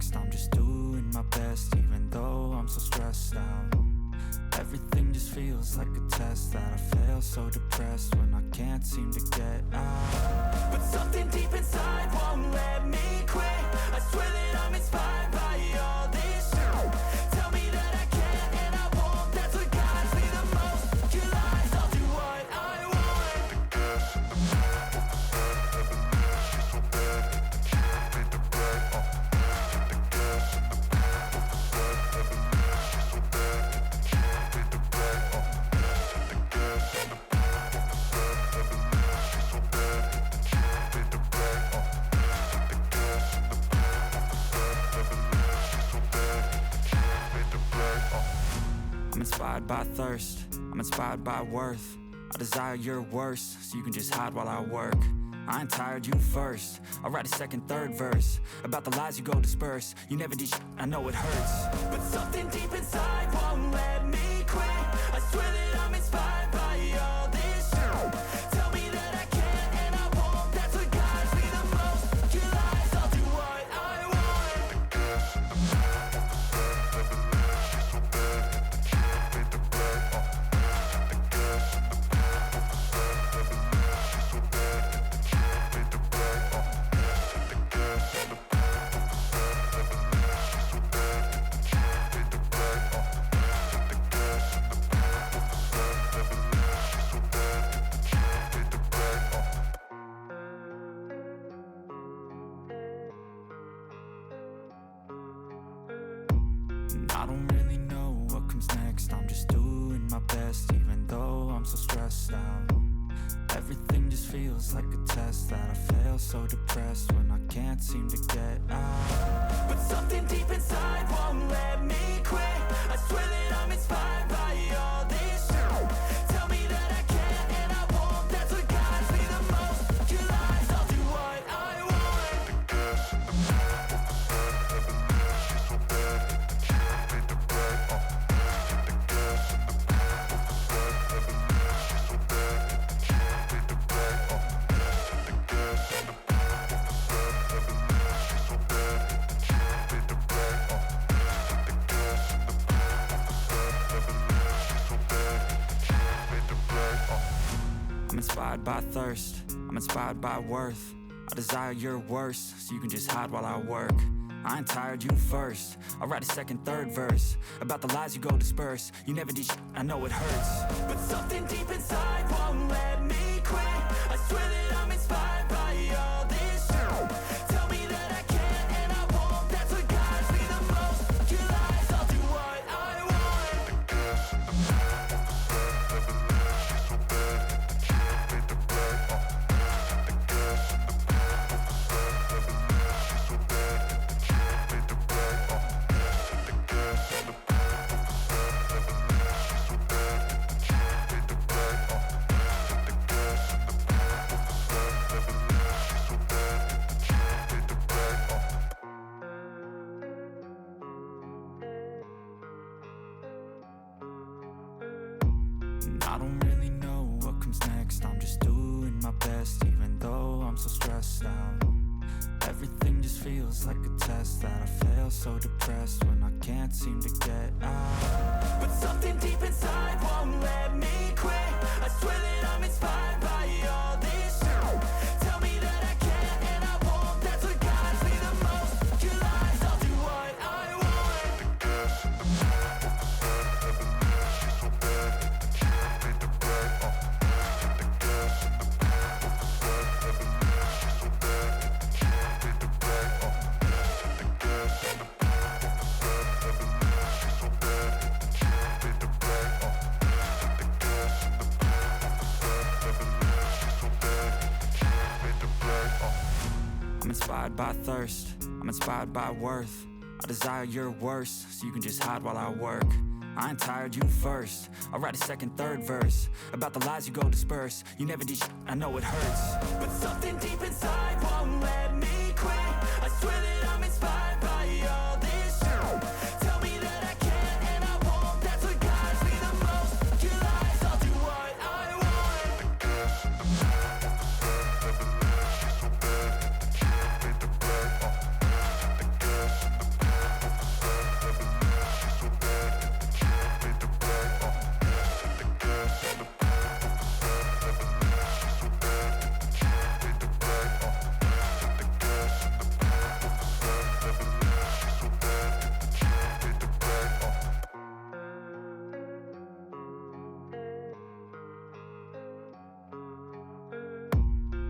next? I'm just doing my best, even though I'm so stressed out. Everything just feels like a test that I fail, so depressed when I can't seem to get out. But something deep inside won't let me quit. I swear that I'm inspired by all this shit. Tell me that I can and I won't. That's what guides me the most. Your lies, I'll do what I want. I'm inspired by thirst, I'm inspired by worth. I desire your worst, so you can just hide while I work. I ain't tired, you first. I'll write a second, third verse about the lies you go disperse. You never did shit, I know it hurts. But something deep inside won't let me quit. I swear that I'm inspired by all this shit. Tell me that I can and I won't. That's what guides me the most. Your lies, I'll do what I want. I don't really know what comes next. I'm just doing my best, even though I'm so stressed out. Everything just feels like a test that I fail, so depressed when I can't seem to get out. But something deep inside won't let me quit. I swear that I'm inspired by all this shit. Tell me that I can and I won't. That's what guides me the most. Your lies, I'll do what I want. I'm inspired by thirst, I'm inspired by worth. I desire your worst, so you can just hide while I work. I ain't tired, you first. I'll write a second, third verse about the lies you go disperse. You never did shit, I know it hurts. But something deep inside won't let me quit. I swear that I'm inspired by all this shit. Tell me that I can and I won't. That's what guides me the most. Your lies, I'll do what I want. I don't really know what comes next. I'm just doing my best, even though I'm so stressed out. Everything just feels like a test that I fail, so depressed when I can't seem to get out. But something deep inside won't let me quit. I swear that I'm inspired by all this shit. Tell me that I can and I won't. That's what guides me the most. Your lies, I'll do what I want. I'm inspired by thirst, I'm inspired by worth. I desire your worst, so you can just hide while I work. I ain't tired, you first. I'll write a second, third verse about the lies you go disperse. You never did shit, I know it hurts. But something deep inside won't let me quit. I swear that I'm inspired by all this shit. Tell me that I can and I won't. That's what guides me the most. Your lies, I'll do what I want.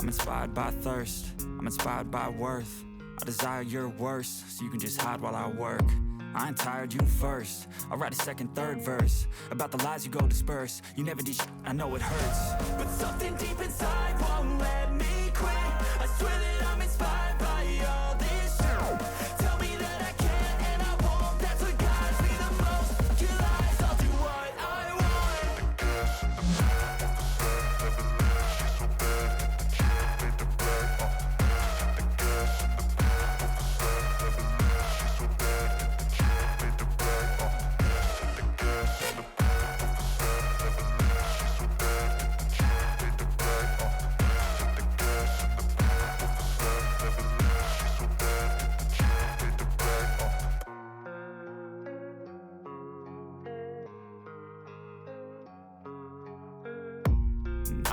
I'm inspired by thirst, I'm inspired by worth. I desire your worst, so you can just hide while I work. I ain't tired, you first. I'll write a second, third verse about the lies you go disperse. You never did shit, I know it hurts, but something deep inside won't let me quit. I swear that I'm inspired by all this shit. Tell me that I can and I won't. That's what guides me the most. Kill lies, I'll do what I want.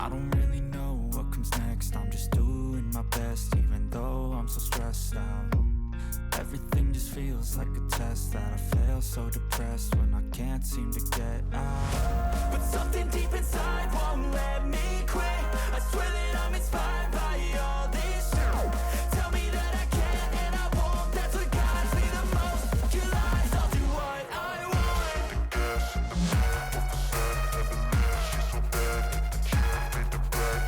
I don't really know what comes next. I'm just doing my best, even though I'm so stressed out. Everything just feels like a test that I fail, so depressed when I can't seem to get out. But something deep inside won't let me quit. I swear that I'm inspired by all this shit. Tell me that I can and I won't. That's what guides me the most. Your lies, I'll do what I want. The gas in the back of the set, never leave. She's so bad, can't fade the bright.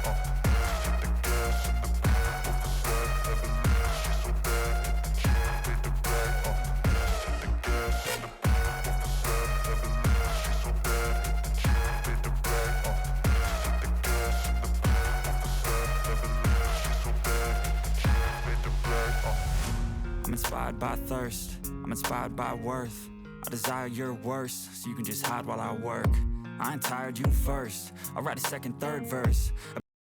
The gas in the back of the set, never leave. She's so bad, can't fade the bright. The gas in the back of the set, never leave. She's so bad, can't fade the bright. The gas in the back of the set, never leave. She's so bad, can't fade the bright. I'm inspired by thirst, I'm inspired by worth. I desire your worst, so you can just hide while I work. I ain't tired, you first. I'll write a second, third verse